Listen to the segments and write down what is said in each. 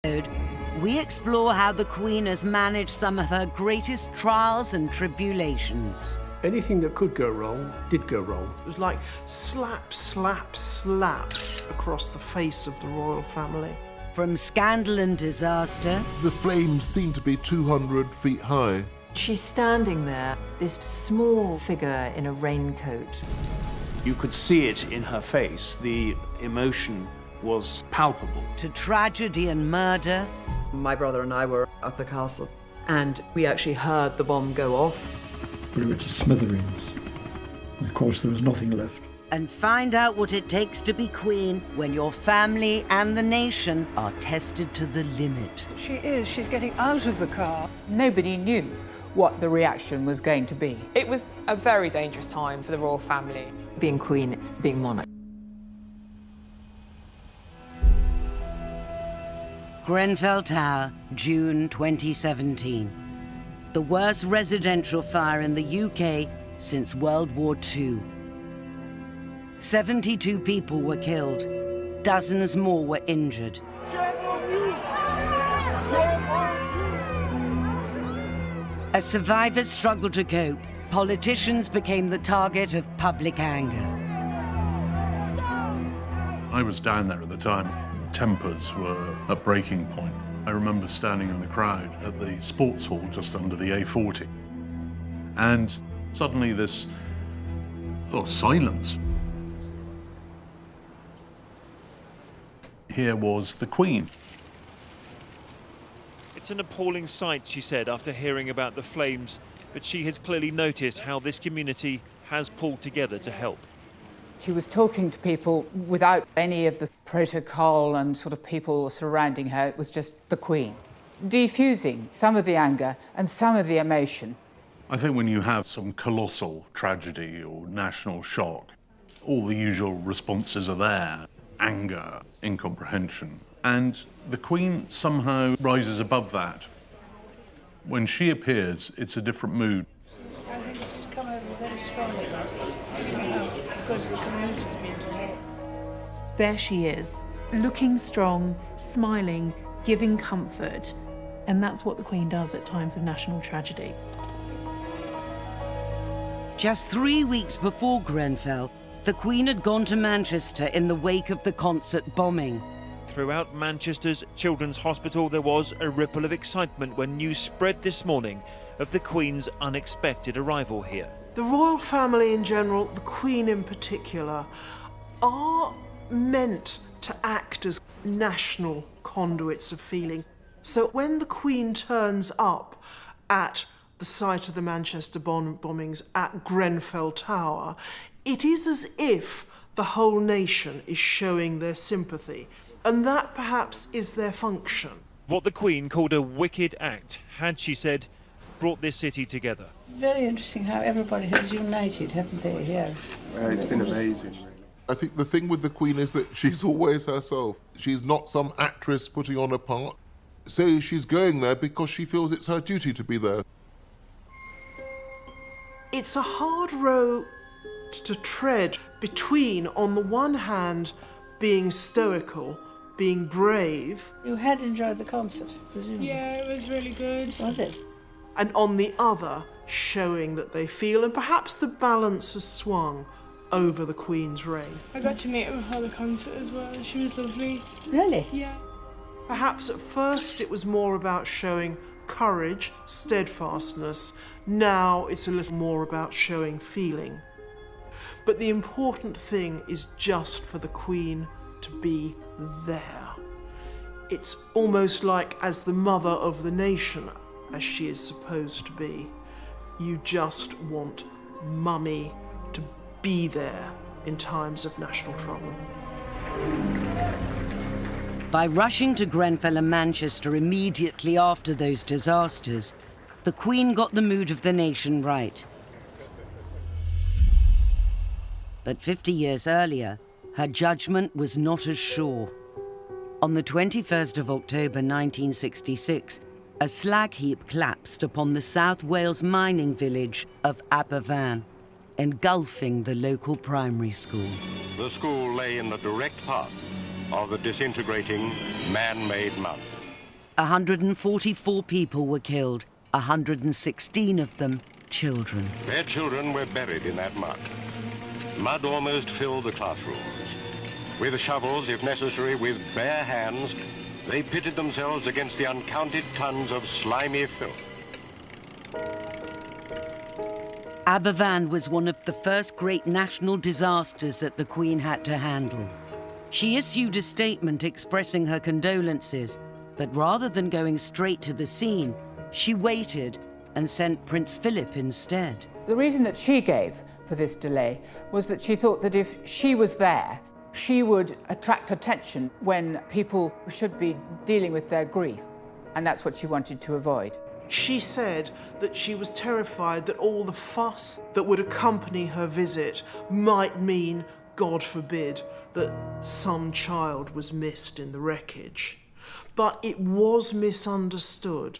We explore how the Queen has managed some of her greatest trials and tribulations. Anything that could go wrong did go wrong. It was like slap, slap, slap across the face of the royal family. From scandal and disaster... The flames seem to be 200 feet high. She's standing there, this small figure in a raincoat. You could see it in her face. The emotion was palpable. To tragedy and murder. My brother and I were at the castle, and we actually heard the bomb go off. We were to smithereens. Of course, there was nothing left. And find out what it takes to be Queen when your family and the nation are tested to the limit. She is. She's getting out of the car. Nobody knew what the reaction was going to be. It was a very dangerous time for the royal family. Being Queen, being monarch. Grenfell Tower, June 2017. The worst residential fire in the UK since World War II. 72 people were killed. Dozens more were injured. As survivors struggled to cope, politicians became the target of public anger. I was down there at the time. Tempers were at breaking point. I remember standing in the crowd at the sports hall just under the A40. And suddenly this silence. Here was the Queen. It's an appalling sight, she said, after hearing about the flames, but she has clearly noticed how this community has pulled together to help. She was talking to people without any of the protocol and sort of people surrounding her. It was just the Queen, defusing some of the anger and some of the emotion. I think when you have some colossal tragedy or national shock, all the usual responses are there. Anger, incomprehension. And the Queen somehow rises above that. When she appears, it's a different mood. I think it's come over very strongly. It's because the community's been to help. There she is, looking strong, smiling, giving comfort. And that's what the Queen does at times of national tragedy. Just 3 weeks before Grenfell, the Queen had gone to Manchester in the wake of the concert bombing. Throughout Manchester's Children's Hospital, there was a ripple of excitement when news spread this morning of the Queen's unexpected arrival here. The royal family in general, the Queen in particular, are meant to act as national conduits of feeling. So when the Queen turns up at the site of the Manchester bombings at Grenfell Tower, it is as if the whole nation is showing their sympathy, and that perhaps is their function. What the Queen called a wicked act had, she said, brought this city together. Very interesting how everybody has united, haven't they, here? It's been amazing, really. I think the thing with the Queen is that she's always herself. She's not some actress putting on a part. So she's going there because she feels it's her duty to be there. It's a hard row to tread between, on the one hand, being stoical, being brave. You had enjoyed the concert, presumably? Yeah, it was really good. Was it? And on the other, showing that they feel, and perhaps the balance has swung over the Queen's reign. I got to meet her before the concert as well. She was lovely. Really? Yeah. Perhaps at first it was more about showing courage, steadfastness. Now it's a little more about showing feeling. But the important thing is just for the Queen to be there. It's almost like, as the mother of the nation, as she is supposed to be, you just want Mummy to be there in times of national trouble. By rushing to Grenfell and Manchester immediately after those disasters, the Queen got the mood of the nation right. But 50 years earlier, her judgment was not as sure. On the 21st of October 1966, a slag heap collapsed upon the South Wales mining village of Aberfan, engulfing the local primary school. The school lay in the direct path of the disintegrating man-made mountain. 144 people were killed, 116 of them children. Their children were buried in that mud. Mud almost filled the classrooms. With shovels, if necessary, with bare hands, they pitted themselves against the uncounted tons of slimy filth. Aberfan was one of the first great national disasters that the Queen had to handle. She issued a statement expressing her condolences, but rather than going straight to the scene, she waited and sent Prince Philip instead. The reason that she gave for this delay was that she thought that if she was there, she would attract attention when people should be dealing with their grief, and that's what she wanted to avoid. She said that she was terrified that all the fuss that would accompany her visit might mean, God forbid, that some child was missed in the wreckage. But it was misunderstood.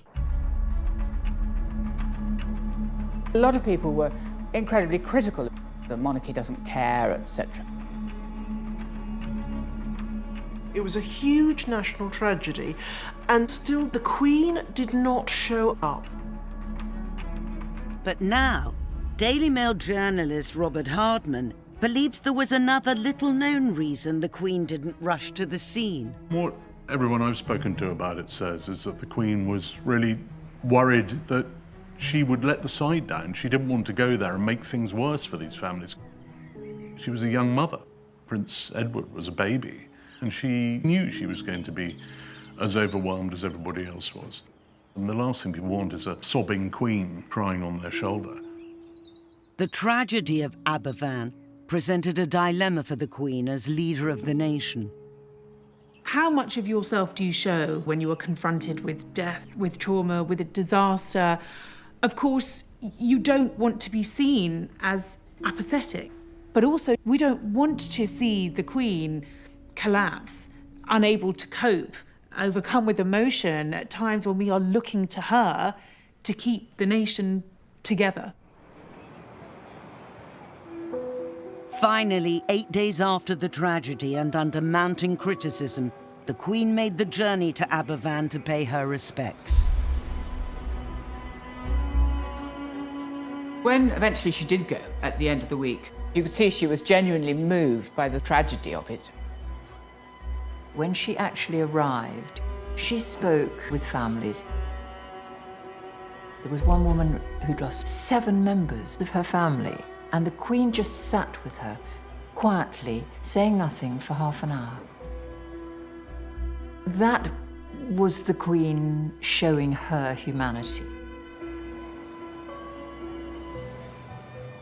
A lot of people were incredibly critical. The monarchy doesn't care, etc. It was a huge national tragedy, and still the Queen did not show up. But now, Daily Mail journalist Robert Hardman believes there was another little-known reason the Queen didn't rush to the scene. What everyone I've spoken to about it says is that the Queen was really worried that she would let the side down. She didn't want to go there and make things worse for these families. She was a young mother. Prince Edward was a baby, and she knew she was going to be as overwhelmed as everybody else was. And the last thing people want is a sobbing Queen crying on their shoulder. The tragedy of Aberfan presented a dilemma for the Queen as leader of the nation. How much of yourself do you show when you are confronted with death, with trauma, with a disaster? Of course, you don't want to be seen as apathetic, but also we don't want to see the Queen collapse, unable to cope, overcome with emotion at times when we are looking to her to keep the nation together. Finally, 8 days after the tragedy and under mounting criticism, the Queen made the journey to Aberfan to pay her respects. When eventually she did go at the end of the week, you could see she was genuinely moved by the tragedy of it. When she actually arrived, she spoke with families. There was one woman who'd lost 7 members of her family, and the Queen just sat with her, quietly, saying nothing for half an hour. That was the Queen showing her humanity.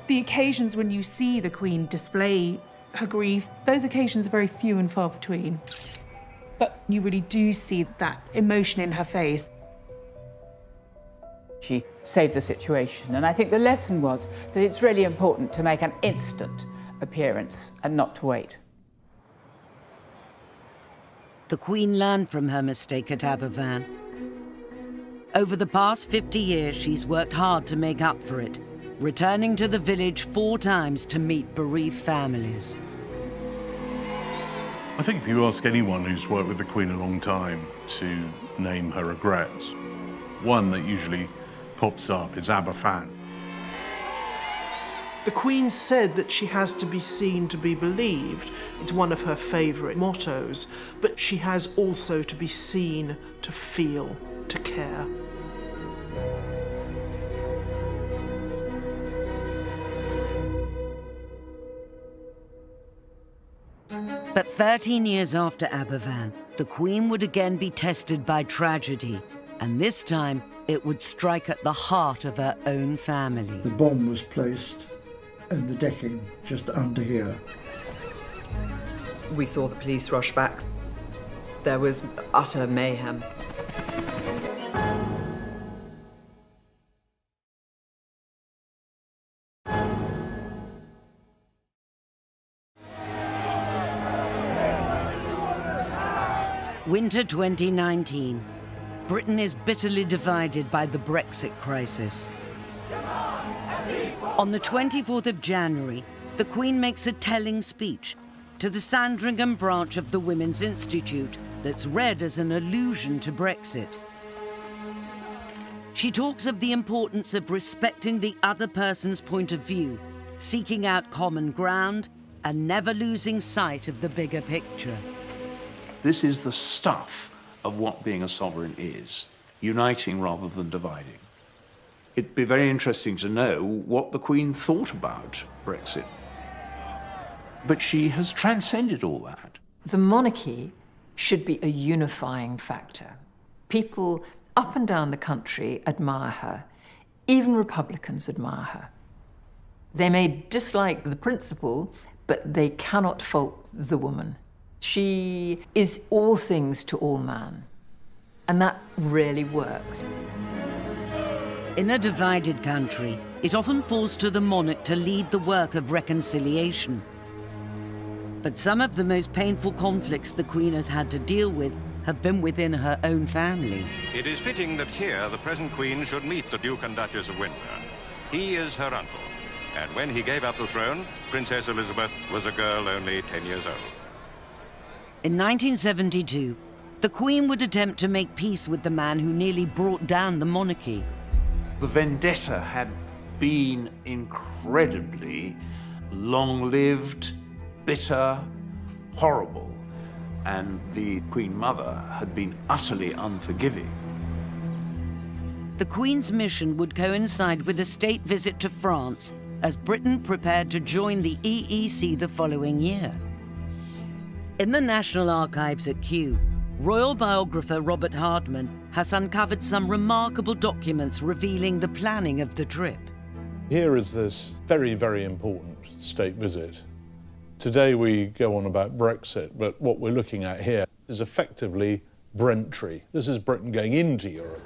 The occasions when you see the Queen display her grief, those occasions are very few and far between. But you really do see that emotion in her face. She saved the situation, and I think the lesson was that it's really important to make an instant appearance and not to wait. The Queen learned from her mistake at Aberfan. Over the past 50 years, she's worked hard to make up for it, returning to the village 4 times to meet bereaved families. I think if you ask anyone who's worked with the Queen a long time to name her regrets, one that usually pops up is Aberfan. The Queen said that she has to be seen to be believed. It's one of her favourite mottos. But she has also to be seen to feel, to care. But 13 years after Aberfan, the Queen would again be tested by tragedy, and this time it would strike at the heart of her own family. The bomb was placed in the decking just under here. We saw the police rush back. There was utter mayhem. Winter 2019. Britain is bitterly divided by the Brexit crisis. On the 24th of January, the Queen makes a telling speech to the Sandringham branch of the Women's Institute, that's read as an allusion to Brexit. She talks of the importance of respecting the other person's point of view, seeking out common ground, and never losing sight of the bigger picture. This is the stuff of what being a sovereign is, uniting rather than dividing. It'd be very interesting to know what the Queen thought about Brexit. But she has transcended all that. The monarchy should be a unifying factor. People up and down the country admire her. Even Republicans admire her. They may dislike the principle, but they cannot fault the woman. She is all things to all man, and that really works. In a divided country, it often falls to the monarch to lead the work of reconciliation. But some of the most painful conflicts the Queen has had to deal with have been within her own family. It is fitting that here the present Queen should meet the Duke and Duchess of Windsor. He is her uncle, and when he gave up the throne, Princess Elizabeth was a girl only 10 years old. In 1972, the Queen would attempt to make peace with the man who nearly brought down the monarchy. The vendetta had been incredibly long-lived, bitter, horrible, and the Queen Mother had been utterly unforgiving. The Queen's mission would coincide with a state visit to France as Britain prepared to join the EEC the following year. In the National Archives at Kew, royal biographer Robert Hardman has uncovered some remarkable documents revealing the planning of the trip. Here is this very, very important state visit. Today we go on about Brexit, but what we're looking at here is effectively Brentry. This is Britain going into Europe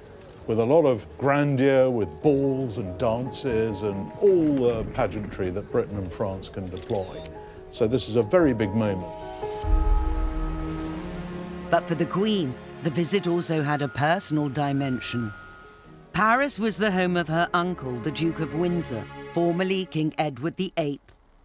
with a lot of grandeur, with balls and dances and all the pageantry that Britain and France can deploy. So this is a very big moment. But for the Queen, the visit also had a personal dimension. Paris was the home of her uncle, the Duke of Windsor, formerly King Edward VIII,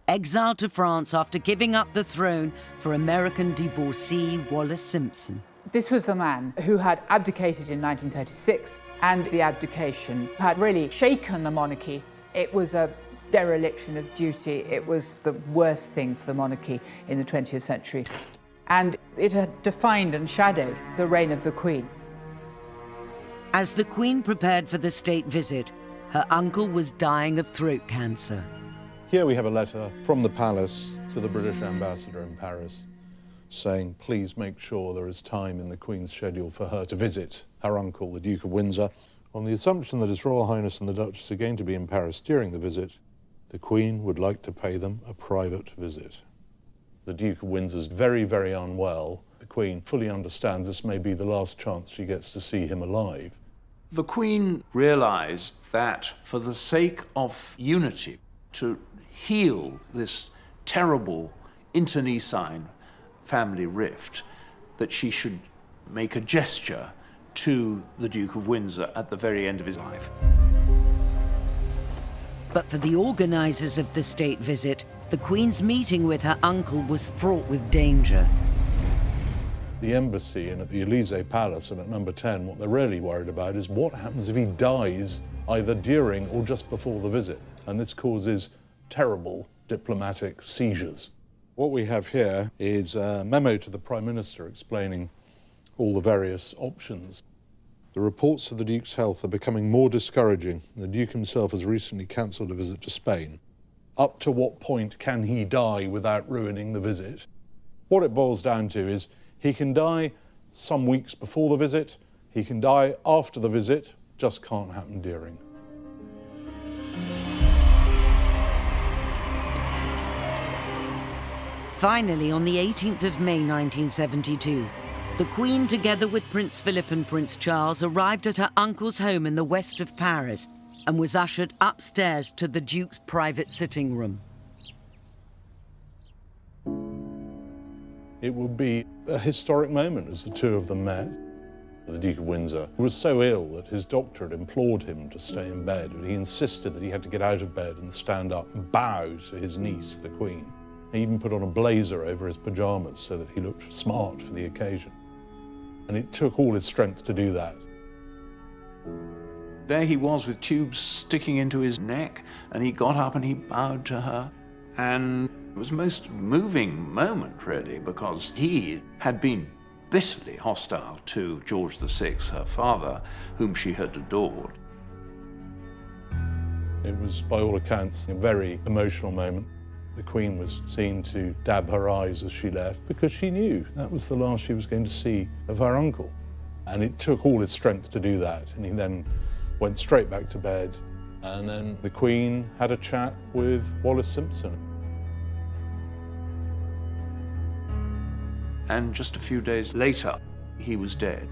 exiled to France after giving up the throne for American divorcee Wallis Simpson. This was the man who had abdicated in 1936, and the abdication had really shaken the monarchy. It was a dereliction of duty. It was the worst thing for the monarchy in the 20th century. And it had defined and shadowed the reign of the Queen. As the Queen prepared for the state visit, her uncle was dying of throat cancer. Here we have a letter from the palace to the British ambassador in Paris saying, please make sure there is time in the Queen's schedule for her to visit her uncle, the Duke of Windsor. On the assumption that His Royal Highness and the Duchess are going to be in Paris during the visit, the Queen would like to pay them a private visit. The Duke of Windsor's very, very unwell. The Queen fully understands this may be the last chance she gets to see him alive. The Queen realized that for the sake of unity, to heal this terrible internecine family rift, that she should make a gesture to the Duke of Windsor at the very end of his life. But for the organisers of the state visit, the Queen's meeting with her uncle was fraught with danger. The embassy and at the Elysee Palace and at number 10, what they're really worried about is what happens if he dies either during or just before the visit. And this causes terrible diplomatic seizures. What we have here is a memo to the Prime Minister explaining all the various options. The reports of the Duke's health are becoming more discouraging. The Duke himself has recently cancelled a visit to Spain. Up to what point can he die without ruining the visit? What it boils down to is he can die some weeks before the visit, he can die after the visit, just can't happen during. Finally, on the 18th of May 1972, the Queen, together with Prince Philip and Prince Charles, arrived at her uncle's home in the west of Paris and was ushered upstairs to the Duke's private sitting room. It would be a historic moment as the two of them met. The Duke of Windsor was so ill that his doctor had implored him to stay in bed, but he insisted that he had to get out of bed and stand up and bow to his niece, the Queen. He even put on a blazer over his pyjamas so that he looked smart for the occasion. And it took all his strength to do that. There he was with tubes sticking into his neck, and he got up and he bowed to her. And it was a most moving moment, really, because he had been bitterly hostile to George VI, her father, whom she had adored. It was, by all accounts, a very emotional moment. The Queen was seen to dab her eyes as she left because she knew that was the last she was going to see of her uncle. And it took all his strength to do that. And he then went straight back to bed. And then the Queen had a chat with Wallis Simpson. And just a few days later, he was dead.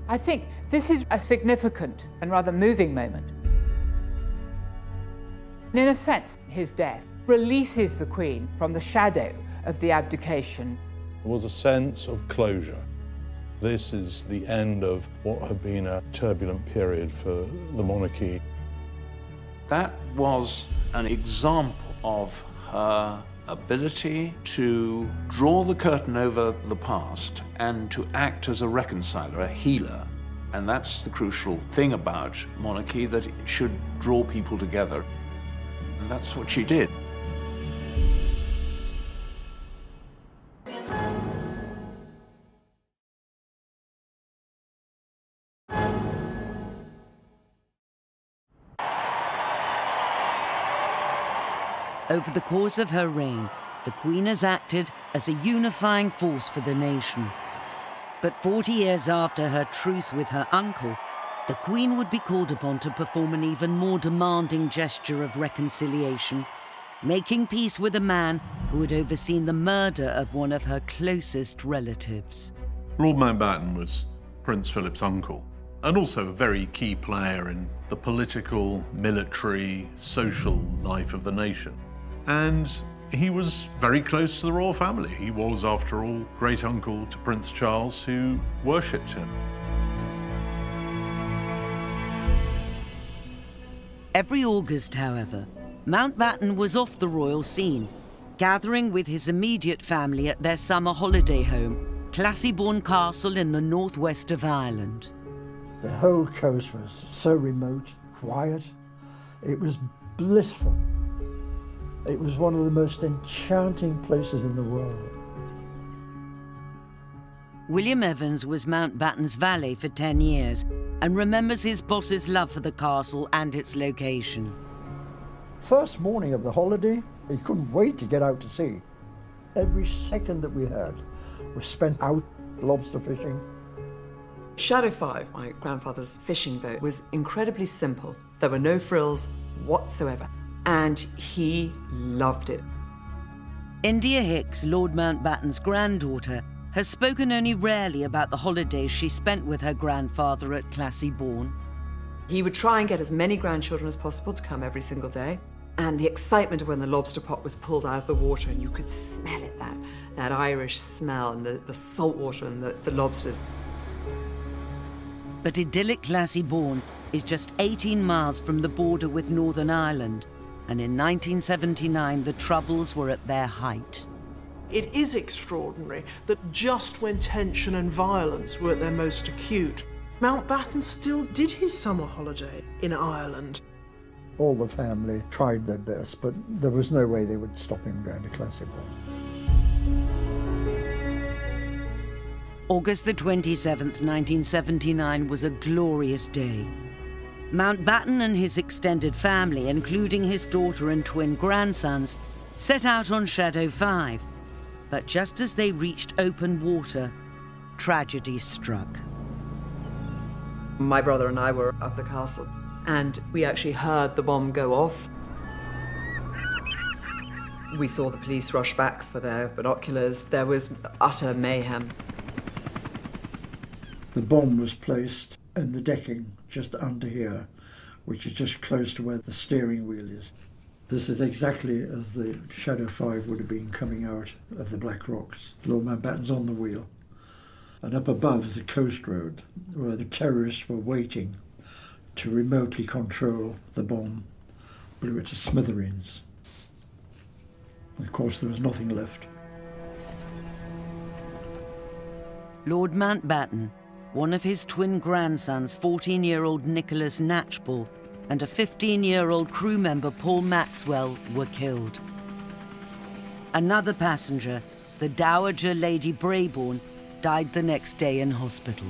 I think this is a significant and rather moving moment. In a sense, his death releases the Queen from the shadow of the abdication. There was a sense of closure. This is the end of what had been a turbulent period for the monarchy. That was an example of her ability to draw the curtain over the past and to act as a reconciler, a healer. And that's the crucial thing about monarchy, that it should draw people together. And that's what she did. Over the course of her reign, the Queen has acted as a unifying force for the nation. But 40 years after her truce with her uncle, the Queen would be called upon to perform an even more demanding gesture of reconciliation, making peace with a man who had overseen the murder of one of her closest relatives. Lord Mountbatten was Prince Philip's uncle, and also a very key player in the political, military, social life of the nation. And he was very close to the royal family. He was, after all, great uncle to Prince Charles, who worshipped him. Every August, however, Mountbatten was off the royal scene, gathering with his immediate family at their summer holiday home, Classiebawn Castle in the northwest of Ireland. The whole coast was so remote, quiet. It was blissful. It was one of the most enchanting places in the world. William Evans was Mountbatten's valet for 10 years and remembers his boss's love for the castle and its location. First morning of the holiday, he couldn't wait to get out to sea. Every second that we had was spent out lobster fishing. Shadow 5, my grandfather's fishing boat, was incredibly simple. There were no frills whatsoever, and he loved it. India Hicks, Lord Mountbatten's granddaughter, has spoken only rarely about the holidays she spent with her grandfather at Classiebawn. He would try and get as many grandchildren as possible to come every single day. And the excitement of when the lobster pot was pulled out of the water and you could smell it, that Irish smell and the salt water and the lobsters. But idyllic Classiebawn is just 18 miles from the border with Northern Ireland, and in 1979 the Troubles were at their height. It is extraordinary that just when tension and violence were at their most acute, Mountbatten still did his summer holiday in Ireland. All the family tried their best, but there was no way they would stop him going to Classiebawn. August the 27th, 1979 was a glorious day. Mountbatten and his extended family, including his daughter and twin grandsons, set out on Shadow 5. But just as they reached open water, tragedy struck. My brother and I were up the castle, and we actually heard the bomb go off. We saw the police rush back for their binoculars. There was utter mayhem. The bomb was placed in the decking just under here, which is just close to where the steering wheel is. This is exactly as the Shadow 5 would have been coming out of the Black Rocks. Lord Mountbatten's on the wheel. And up above is the coast road, where the terrorists were waiting to remotely control the bomb, blew it to smithereens. And of course, there was nothing left. Lord Mountbatten, one of his twin grandsons, 14-year-old Nicholas Knatchbull, and a 15-year-old crew member, Paul Maxwell, were killed. Another passenger, the Dowager Lady Brabourne, died the next day in hospital.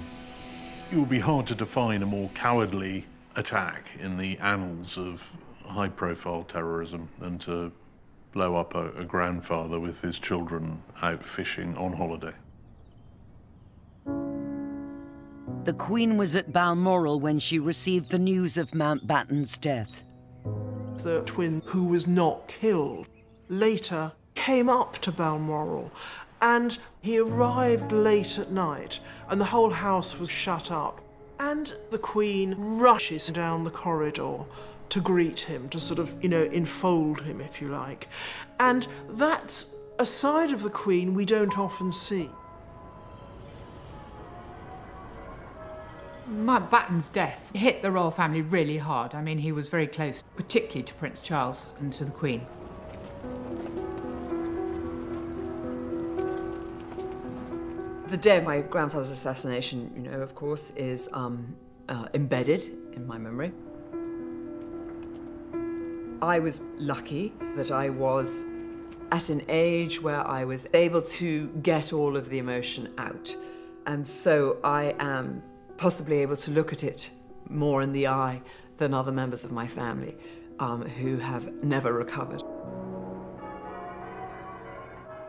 It would be hard to define a more cowardly attack in the annals of high-profile terrorism than to blow up a grandfather with his children out fishing on holiday. The Queen was at Balmoral when she received the news of Mountbatten's death. The twin who was not killed later came up to Balmoral, and he arrived late at night and the whole house was shut up, and the Queen rushes down the corridor to greet him, to sort of, enfold him, if you like. And that's a side of the Queen we don't often see. Mountbatten's death hit the royal family really hard. I mean, he was very close, particularly to Prince Charles and to the Queen. The day of my grandfather's assassination, of course, is embedded in my memory. I was lucky that I was at an age where I was able to get all of the emotion out. And so I am possibly able to look at it more in the eye than other members of my family who have never recovered.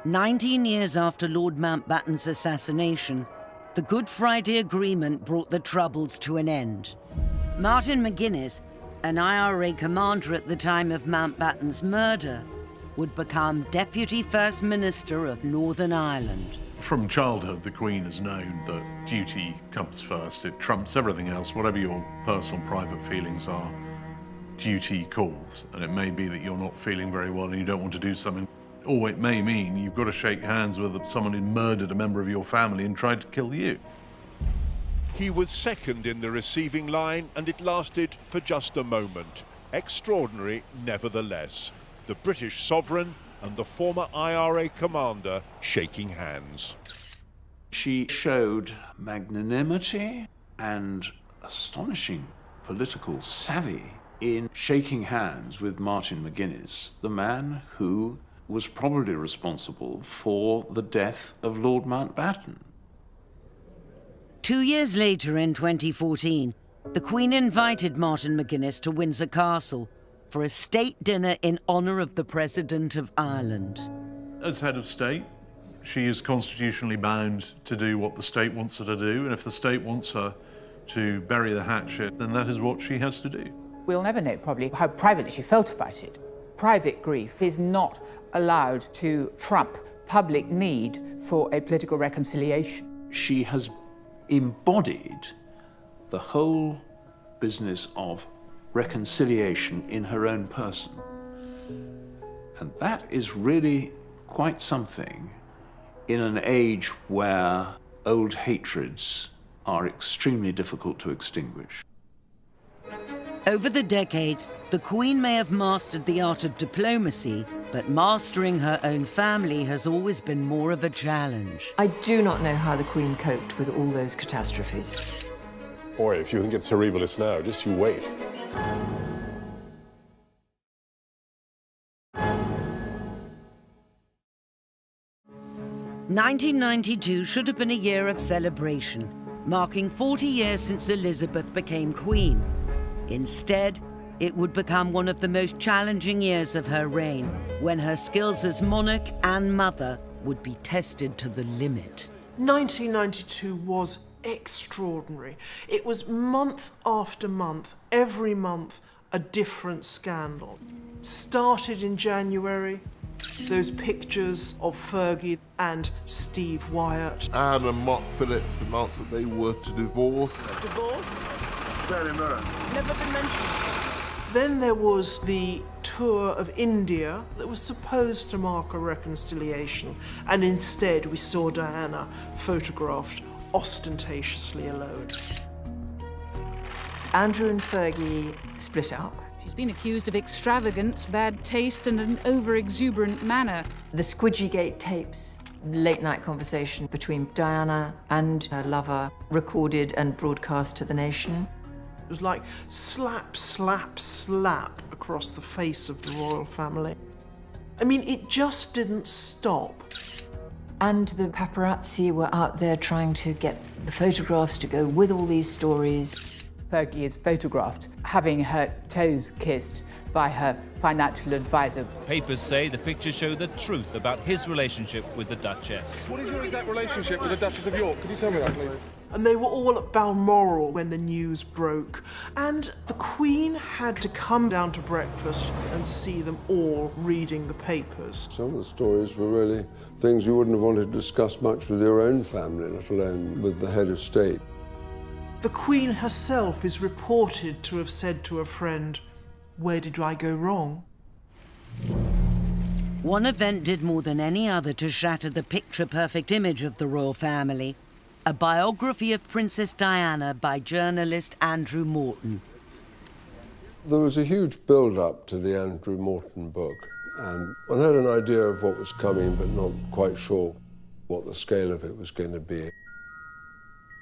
19 years after Lord Mountbatten's assassination, the Good Friday Agreement brought the Troubles to an end. Martin McGuinness, an IRA commander at the time of Mountbatten's murder, would become Deputy First Minister of Northern Ireland. From childhood, the Queen has known that duty comes first. It trumps everything else. Whatever your personal, private feelings are, duty calls. And it may be that you're not feeling very well and you don't want to do something. Or it may mean you've got to shake hands with someone who murdered a member of your family and tried to kill you. He was second in the receiving line, and it lasted for just a moment. Extraordinary, nevertheless. The British sovereign and the former IRA commander shaking hands. She showed magnanimity and astonishing political savvy in shaking hands with Martin McGuinness, the man who was probably responsible for the death of Lord Mountbatten. 2 years later, in 2014, the Queen invited Martin McGuinness to Windsor Castle for a state dinner in honour of the President of Ireland. As head of state, she is constitutionally bound to do what the state wants her to do, and if the state wants her to bury the hatchet, then that is what she has to do. We'll never know probably how privately she felt about it. Private grief is not allowed to trump public need for a political reconciliation. She has embodied the whole business of reconciliation in her own person. And that is really quite something in an age where old hatreds are extremely difficult to extinguish. Over the decades, the Queen may have mastered the art of diplomacy, but mastering her own family has always been more of a challenge. I do not know how the Queen coped with all those catastrophes. Boy, if you think it's horribilis now, just you wait. "1992 should have been a year of celebration, marking 40 years since Elizabeth became Queen. Instead, it would become one of the most challenging years of her reign, when her skills as monarch and mother would be tested to the limit. 1992 was extraordinary. It was month after month, every month, a different scandal. It started in January, those pictures of Fergie and Steve Wyatt. Anne and Mark Phillips announced that they were to divorce. Divorce? Very mirror. Never been mentioned. Then there was the tour of India that was supposed to mark a reconciliation, and instead we saw Diana photographed ostentatiously alone. Andrew and Fergie split up. She's been accused of extravagance, bad taste, and an over-exuberant manner. The Squidgygate tapes late-night conversation between Diana and her lover, recorded and broadcast to the nation. It was like slap, slap, slap across the face of the royal family. I mean, it just didn't stop. And the paparazzi were out there trying to get the photographs to go with all these stories. Fergie is photographed having her toes kissed by her financial advisor. Papers say the pictures show the truth about his relationship with the Duchess. What is your exact relationship with the Duchess of York? Could you tell me that, please? And they were all at Balmoral when the news broke. And the Queen had to come down to breakfast and see them all reading the papers. Some of the stories were really things you wouldn't have wanted to discuss much with your own family, let alone with the head of state. The Queen herself is reported to have said to a friend, "Where did I go wrong?" One event did more than any other to shatter the picture-perfect image of the royal family. A biography of Princess Diana by journalist Andrew Morton. There was a huge build-up to the Andrew Morton book, and I had an idea of what was coming, but not quite sure what the scale of it was going to be.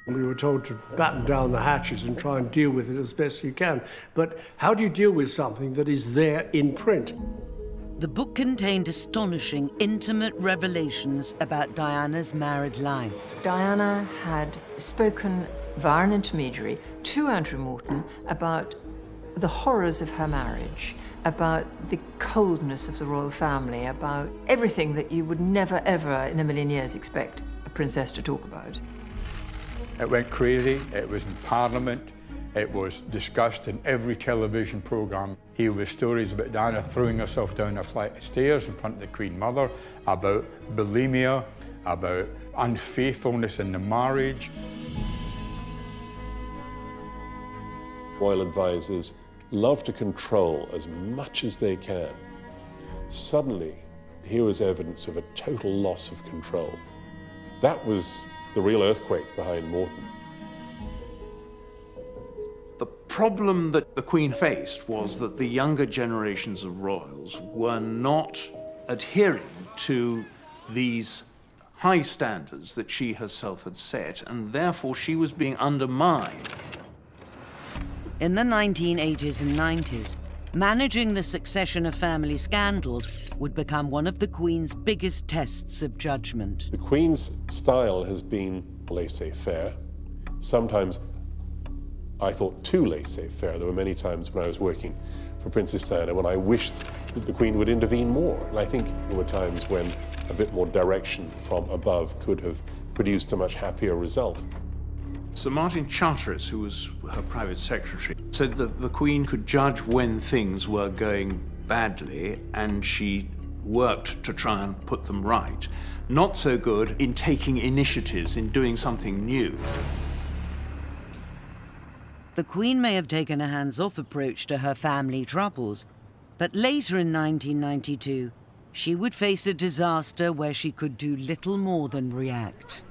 We were told to batten down the hatches and try and deal with it as best you can. But how do you deal with something that is there in print? The book contained astonishing, intimate revelations about Diana's married life. Diana had spoken via an intermediary to Andrew Morton about the horrors of her marriage, about the coldness of the royal family, about everything that you would never, ever in a million years expect a princess to talk about. It went crazy, it was in Parliament, it was discussed in every television programme. Here were stories about Diana throwing herself down a flight of stairs in front of the Queen Mother, about bulimia, about unfaithfulness in the marriage. Royal advisors love to control as much as they can. Suddenly, here was evidence of a total loss of control. That was the real earthquake behind Morton. The problem that the Queen faced was that the younger generations of royals were not adhering to these high standards that she herself had set, and therefore she was being undermined. In the 1980s and 90s, managing the succession of family scandals would become one of the Queen's biggest tests of judgment. The Queen's style has been laissez-faire. Sometimes I thought too laissez-faire. There were many times when I was working for Princess Diana when I wished that the Queen would intervene more. And I think there were times when a bit more direction from above could have produced a much happier result. Sir Martin Charteris, who was her private secretary, said that the Queen could judge when things were going badly, and she worked to try and put them right. Not so good in taking initiatives, in doing something new. The Queen may have taken a hands-off approach to her family troubles, but later in 1992, she would face a disaster where she could do little more than react.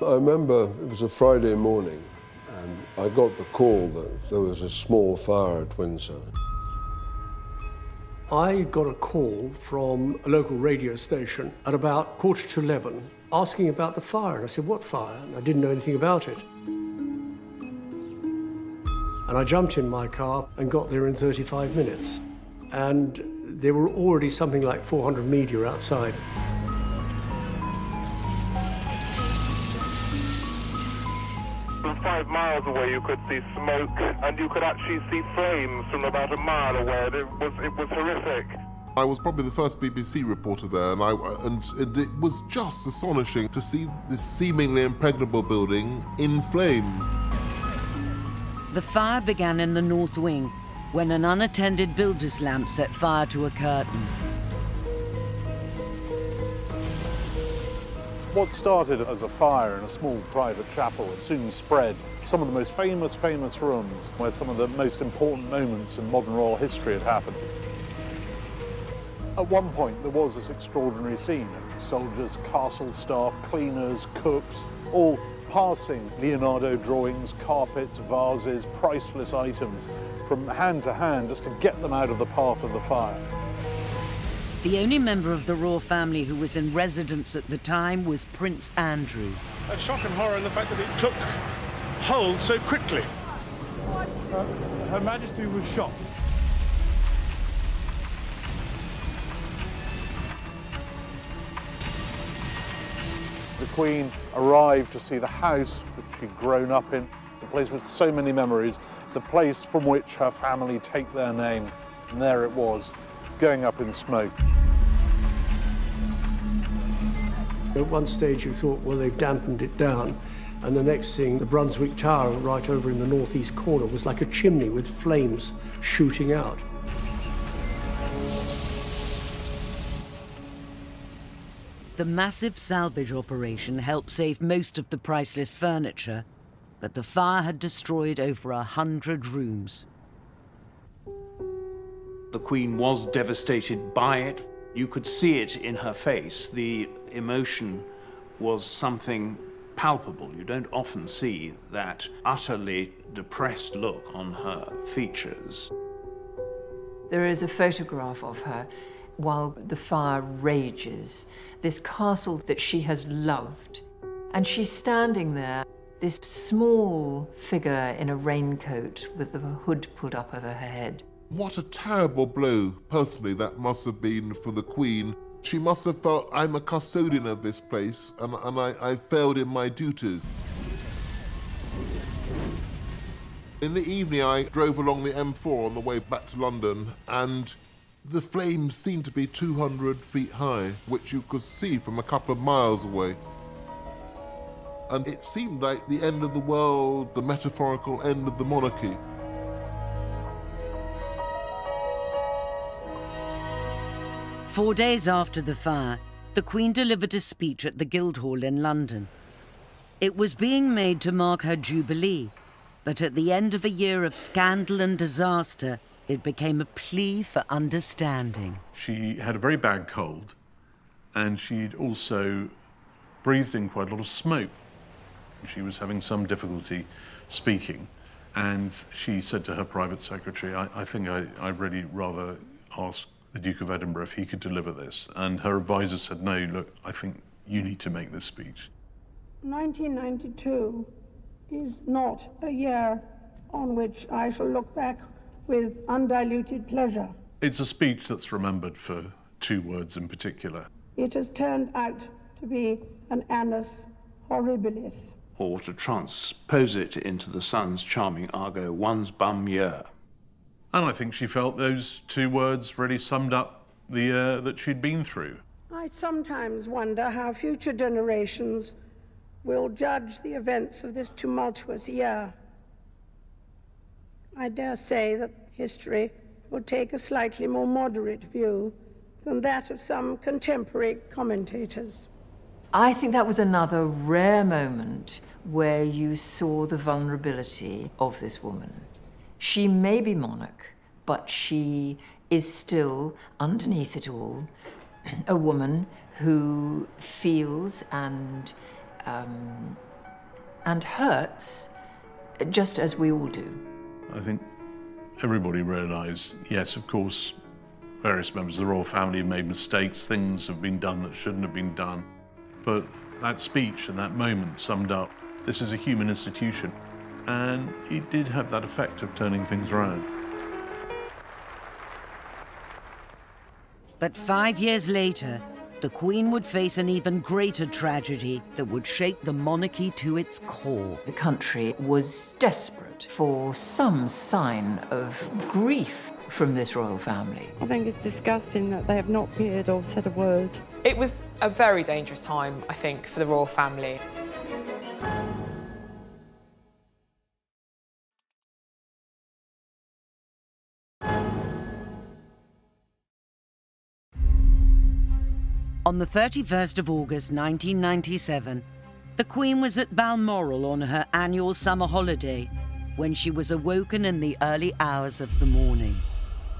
I remember it was a Friday morning, and I got the call that there was a small fire at Windsor. I got a call from a local radio station at about 11:15 asking about the fire. And I said, "What fire?" And I didn't know anything about it. And I jumped in my car and got there in 35 minutes. And there were already something like 400 media outside. From 5 miles away you could see smoke, and you could actually see flames from about a mile away. It was horrific. I was probably the first BBC reporter there, and it was just astonishing to see this seemingly impregnable building in flames. The fire began in the North Wing when an unattended builder's lamp set fire to a curtain. What started as a fire in a small private chapel, it soon spread. Some of the most famous rooms where some of the most important moments in modern royal history had happened. At one point, there was this extraordinary scene. Soldiers, castle staff, cleaners, cooks, all passing Leonardo drawings, carpets, vases, priceless items from hand to hand just to get them out of the path of the fire. The only member of the royal family who was in residence at the time was Prince Andrew. A shock and horror in the fact that it took hold so quickly. Her Majesty was shocked. The Queen arrived to see the house which she'd grown up in, the place with so many memories, the place from which her family take their names. And there it was, going up in smoke. At one stage you thought, well, they've dampened it down, and the next thing, the Brunswick Tower right over in the northeast corner was like a chimney with flames shooting out. The massive salvage operation helped save most of the priceless furniture, but the fire had destroyed over 100 rooms. The Queen was devastated by it. You could see it in her face. The emotion was something palpable. You don't often see that utterly depressed look on her features. There is a photograph of her while the fire rages, this castle that she has loved. And she's standing there, this small figure in a raincoat with the hood put up over her head. What a terrible blow, personally, that must have been for the Queen. She must have felt, I'm a custodian of this place, and I failed in my duties. In the evening, I drove along the M4 on the way back to London, and the flames seemed to be 200 feet high, which you could see from a couple of miles away. And it seemed like the end of the world, the metaphorical end of the monarchy. Four days after the fire, the Queen delivered a speech at the Guildhall in London. It was being made to mark her Jubilee, but at the end of a year of scandal and disaster, it became a plea for understanding. She had a very bad cold, and she'd also breathed in quite a lot of smoke. She was having some difficulty speaking, and she said to her private secretary, I think I'd really rather ask the Duke of Edinburgh if he could deliver this. And her advisor said, no, look, I think you need to make this speech. 1992 is not a year on which I shall look back with undiluted pleasure. It's a speech that's remembered for two words in particular. It has turned out to be an annus horribilis. Or to transpose it into the Sun's charming argot, one's bum year. And I think she felt those two words really summed up the year that she'd been through. I sometimes wonder how future generations will judge the events of this tumultuous year. I dare say that history will take a slightly more moderate view than that of some contemporary commentators. I think that was another rare moment where you saw the vulnerability of this woman. She may be monarch, but she is still, underneath it all, a woman who feels and hurts just as we all do. I think everybody realised, yes, of course, various members of the royal family have made mistakes, things have been done that shouldn't have been done. But that speech and that moment summed up, this is a human institution. And it did have that effect of turning things around. But 5 years later, the Queen would face an even greater tragedy that would shake the monarchy to its core. The country was desperate for some sign of grief from this royal family. I think it's disgusting that they have not appeared or said a word. It was a very dangerous time, I think, for the royal family. On the 31st of August 1997, the Queen was at Balmoral on her annual summer holiday when she was awoken in the early hours of the morning.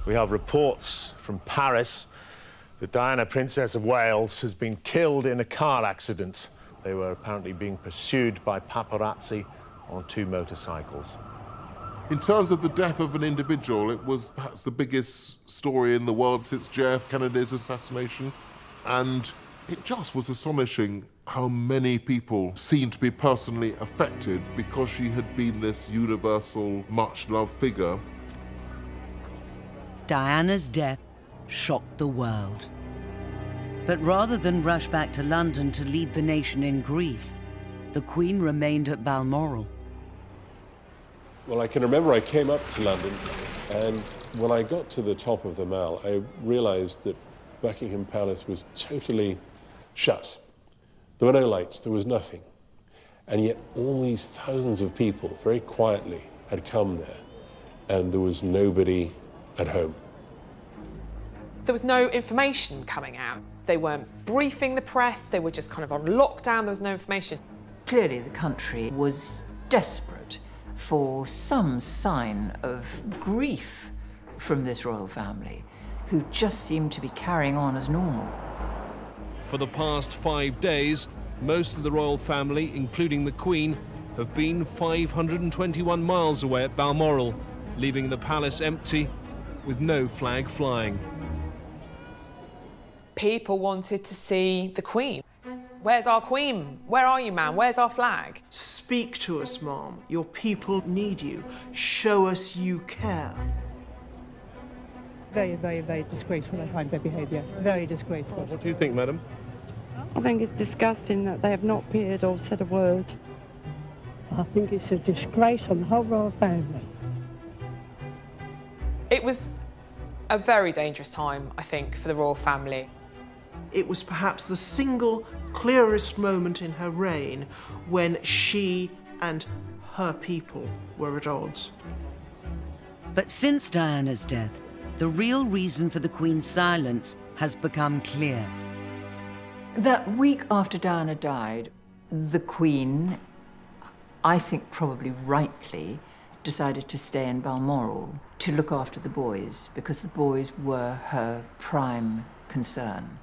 We have reports from Paris that Diana, Princess of Wales, has been killed in a car accident. They were apparently being pursued by paparazzi on 2 motorcycles. In terms of the death of an individual, it was perhaps the biggest story in the world since JF Kennedy's assassination. And it just was astonishing how many people seemed to be personally affected because she had been this universal, much-loved figure. Diana's death shocked the world. But rather than rush back to London to lead the nation in grief, the Queen remained at Balmoral. Well, I can remember I came up to London, and when I got to the top of the Mall, I realised that Buckingham Palace was totally shut. There were no lights, there was nothing. And yet all these thousands of people, very quietly, had come there, and there was nobody at home. There was no information coming out. They weren't briefing the press, they were just kind of on lockdown, there was no information. Clearly the country was desperate for some sign of grief from this royal family, who just seemed to be carrying on as normal. For the past 5 days, most of the royal family, including the Queen, have been 521 miles away at Balmoral, leaving the palace empty with no flag flying. People wanted to see the Queen. Where's our Queen? Where are you, ma'am? Where's our flag? Speak to us, ma'am. Your people need you. Show us you care. Very, very, very disgraceful, I find their behaviour. Very disgraceful. What do you think, madam? I think it's disgusting that they have not appeared or said a word. I think it's a disgrace on the whole royal family. It was a very dangerous time, I think, for the royal family. It was perhaps the single clearest moment in her reign when she and her people were at odds. But since Diana's death, the real reason for the Queen's silence has become clear. That week after Diana died, the Queen, I think probably rightly, decided to stay in Balmoral to look after the boys, because the boys were her prime concern.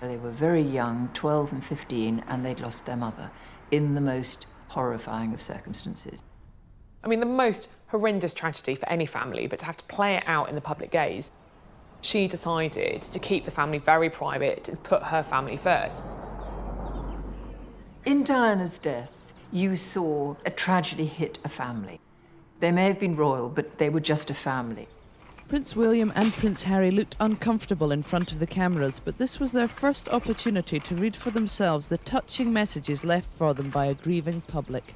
They were very young, 12 and 15, and they'd lost their mother in the most horrifying of circumstances. I mean, the most horrendous tragedy for any family, but to have to play it out in the public gaze. She decided to keep the family very private and put her family first. In Diana's death, you saw a tragedy hit a family. They may have been royal, but they were just a family. Prince William and Prince Harry looked uncomfortable in front of the cameras, but this was their first opportunity to read for themselves the touching messages left for them by a grieving public.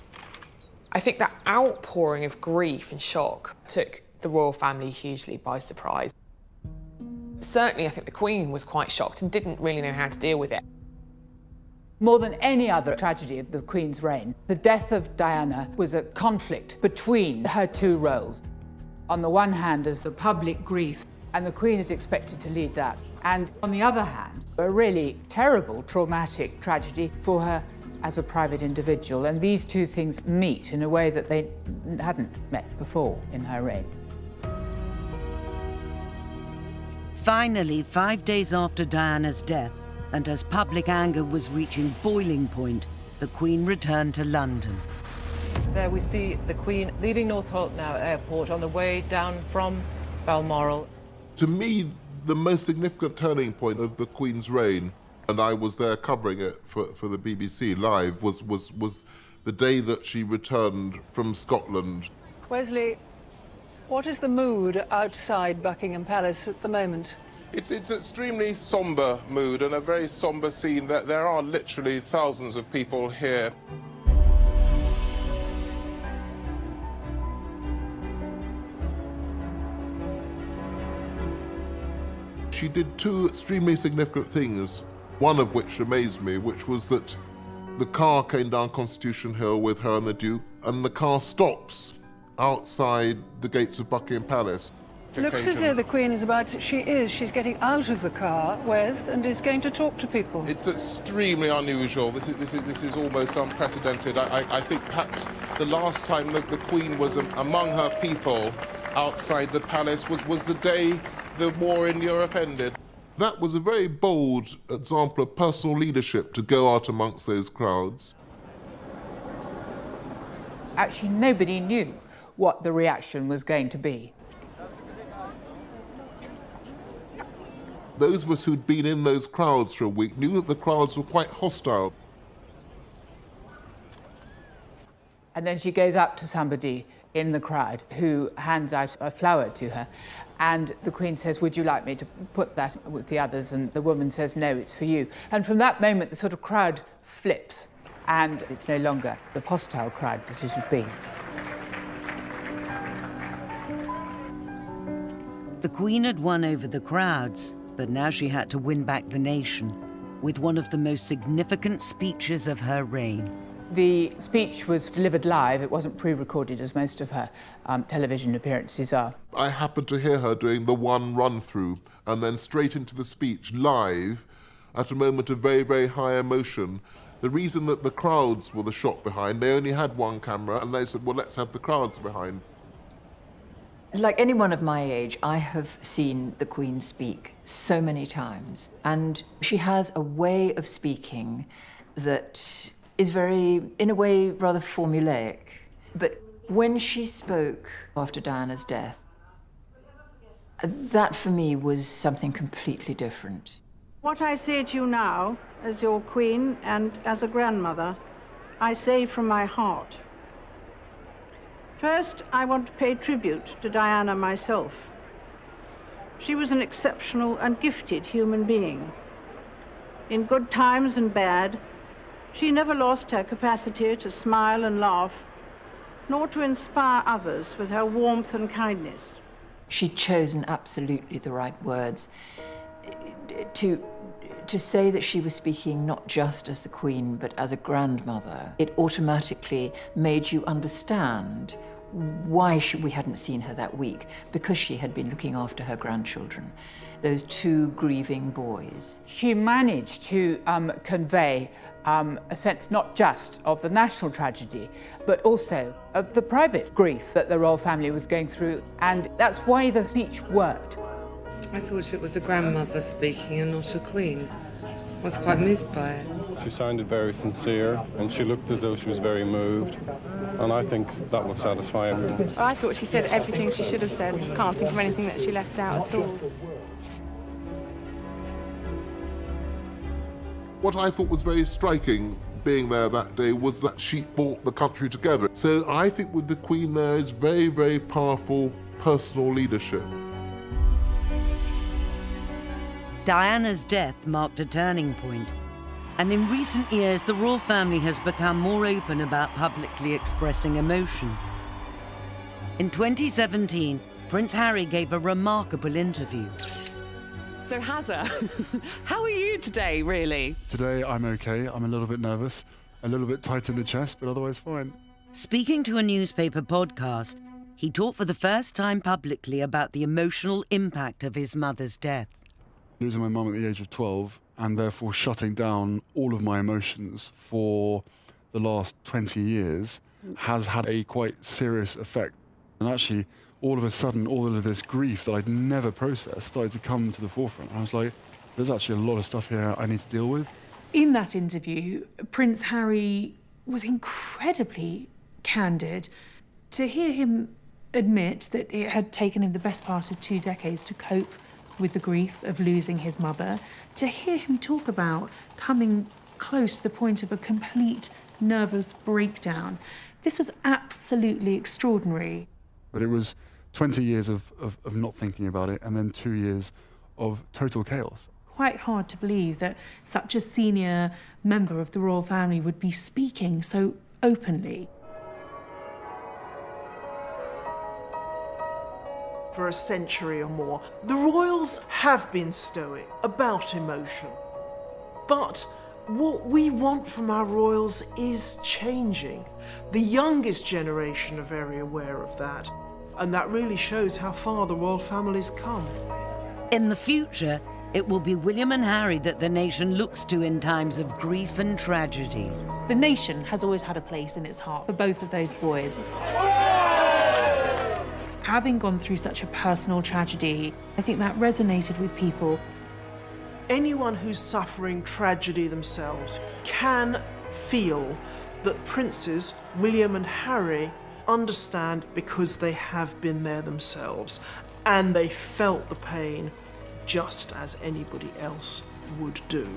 I think that outpouring of grief and shock took the royal family hugely by surprise. Certainly, I think the Queen was quite shocked and didn't really know how to deal with it. More than any other tragedy of the Queen's reign, the death of Diana was a conflict between her two roles. On the one hand, there's the public grief, and the Queen is expected to lead that. And on the other hand, a really terrible, traumatic tragedy for her as a private individual. And these two things meet in a way that they hadn't met before in her reign. Finally, 5 days after Diana's death, and as public anger was reaching boiling point, the Queen returned to London. There we see the Queen leaving Northolt-Now Airport on the way down from Balmoral. To me, the most significant turning point of the Queen's reign, and I was there covering it for the BBC live, was the day that she returned from Scotland. Wesley, what is the mood outside Buckingham Palace at the moment? It's extremely sombre mood and a very sombre scene. That there are literally thousands of people here. She did two extremely significant things, one of which amazed me, which was that the car came down Constitution Hill with her and the Duke, and the car stops outside the gates of Buckingham Palace. Looks as though the Queen is she's getting out of the car, Wes, and is going to talk to people. It's extremely unusual. This is almost unprecedented. I think perhaps the last time that the Queen was among her people outside the palace was the day the war in Europe ended. That was a very bold example of personal leadership to go out amongst those crowds. Actually, nobody knew what the reaction was going to be. Those of us who'd been in those crowds for a week knew that the crowds were quite hostile. And then she goes up to somebody in the crowd who hands out a flower to her. And the Queen says, would you like me to put that with the others? And the woman says, no, it's for you. And from that moment, the sort of crowd flips, and it's no longer the hostile crowd that it had been. The Queen had won over the crowds, but now she had to win back the nation with one of the most significant speeches of her reign. The speech was delivered live. It wasn't pre-recorded, as most of her television appearances are. I happened to hear her doing the one run-through and then straight into the speech live at a moment of very, very high emotion. The reason that the crowds were the shot behind, they only had one camera, and they said, well, let's have the crowds behind. Like anyone of my age, I have seen the Queen speak so many times, and she has a way of speaking that is very, in a way, rather formulaic. But when she spoke after Diana's death, that for me was something completely different. What I say to you now, as your Queen and as a grandmother, I say from my heart. First, I want to pay tribute to Diana myself. She was an exceptional and gifted human being. In good times and bad, she never lost her capacity to smile and laugh, nor to inspire others with her warmth and kindness. She'd chosen absolutely the right words. To say that she was speaking not just as the Queen, but as a grandmother, it automatically made you understand why we hadn't seen her that week, because she had been looking after her grandchildren, those two grieving boys. She managed to convey a sense not just of the national tragedy, but also of the private grief that the royal family was going through, and that's why the speech worked. I thought it was a grandmother speaking and not a queen. I was quite moved by it. She sounded very sincere, and she looked as though she was very moved, and I think that will satisfy everyone. I thought she said everything she should have said. Can't think of anything that she left out at all. What I thought was very striking being there that day was that she brought the country together. So I think with the Queen there is very, very powerful personal leadership. Diana's death marked a turning point, and in recent years the royal family has become more open about publicly expressing emotion. In 2017, Prince Harry gave a remarkable interview. So Hazza, how are you today, really? Today I'm okay. I'm a little bit nervous, a little bit tight in the chest, but otherwise fine. Speaking to a newspaper podcast, he talked for the first time publicly about the emotional impact of his mother's death. Losing my mum at the age of 12 and therefore shutting down all of my emotions for the last 20 years has had a quite serious effect. And actually, all of a sudden, all of this grief that I'd never processed started to come to the forefront. I was like, there's actually a lot of stuff here I need to deal with. In that interview, Prince Harry was incredibly candid. To hear him admit that it had taken him the best part of 2 decades to cope with the grief of losing his mother, to hear him talk about coming close to the point of a complete nervous breakdown, this was absolutely extraordinary. But it was 20 years of not thinking about it, and then 2 years of total chaos. Quite hard to believe that such a senior member of the royal family would be speaking so openly. For a century or more, the royals have been stoic about emotion. But what we want from our royals is changing. The youngest generation are very aware of that, and that really shows how far the royal family's come. In the future, it will be William and Harry that the nation looks to in times of grief and tragedy. The nation has always had a place in its heart for both of those boys. Having gone through such a personal tragedy, I think that resonated with people. Anyone who's suffering tragedy themselves can feel that Princes William and Harry understand because they have been there themselves and they felt the pain just as anybody else would do.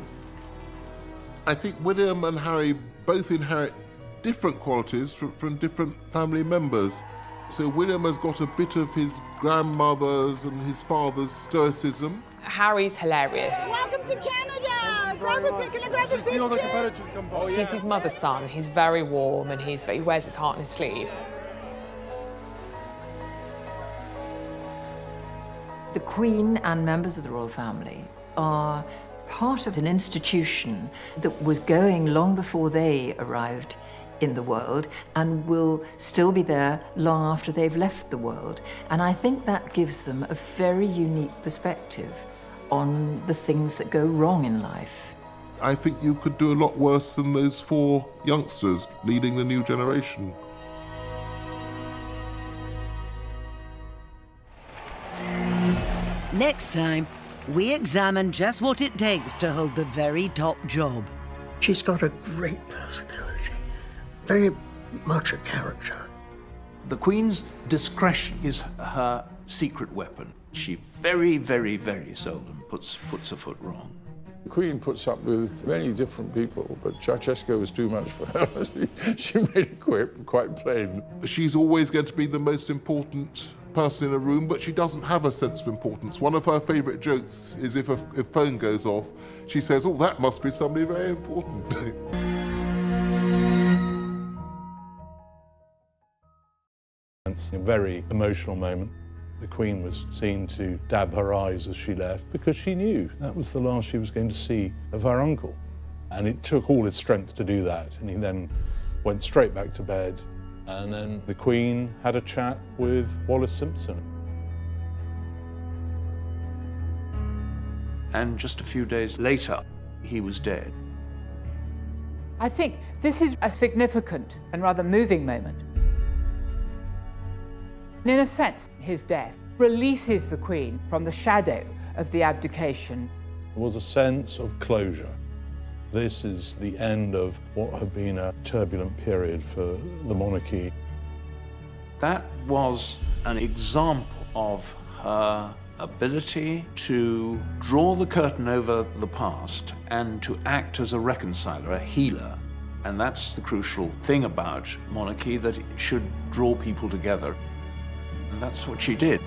I think William and Harry both inherit different qualities from different family members. So William has got a bit of his grandmother's and his father's stoicism. Harry's hilarious. Welcome to Canada! Grab a picture! See all the competitors come by. He's his mother's son. He's very warm and he wears his heart on his sleeve. The Queen and members of the royal family are part of an institution that was going long before they arrived in the world and will still be there long after they've left the world. And I think that gives them a very unique perspective on the things that go wrong in life. I think you could do a lot worse than those 4 youngsters leading the new generation. Next time, we examine just what it takes to hold the very top job. She's got a great personality, very much a character. The Queen's discretion is her secret weapon. She very, very, very seldom puts her foot wrong. The Queen puts up with many different people, but Ceausescu was too much for her. She made it quite plain. She's always going to be the most important person in a room, but she doesn't have a sense of importance. One of her favourite jokes is if a phone goes off, she says, "Oh, that must be somebody very important." It's a very emotional moment. The Queen was seen to dab her eyes as she left because she knew that was the last she was going to see of her uncle. And it took all his strength to do that. And he then went straight back to bed. And then the Queen had a chat with Wallis Simpson. And just a few days later, he was dead. I think this is a significant and rather moving moment. And in a sense, his death releases the Queen from the shadow of the abdication. There was a sense of closure. This is the end of what had been a turbulent period for the monarchy. That was an example of her ability to draw the curtain over the past and to act as a reconciler, a healer. And that's the crucial thing about monarchy, that it should draw people together. And that's what she did.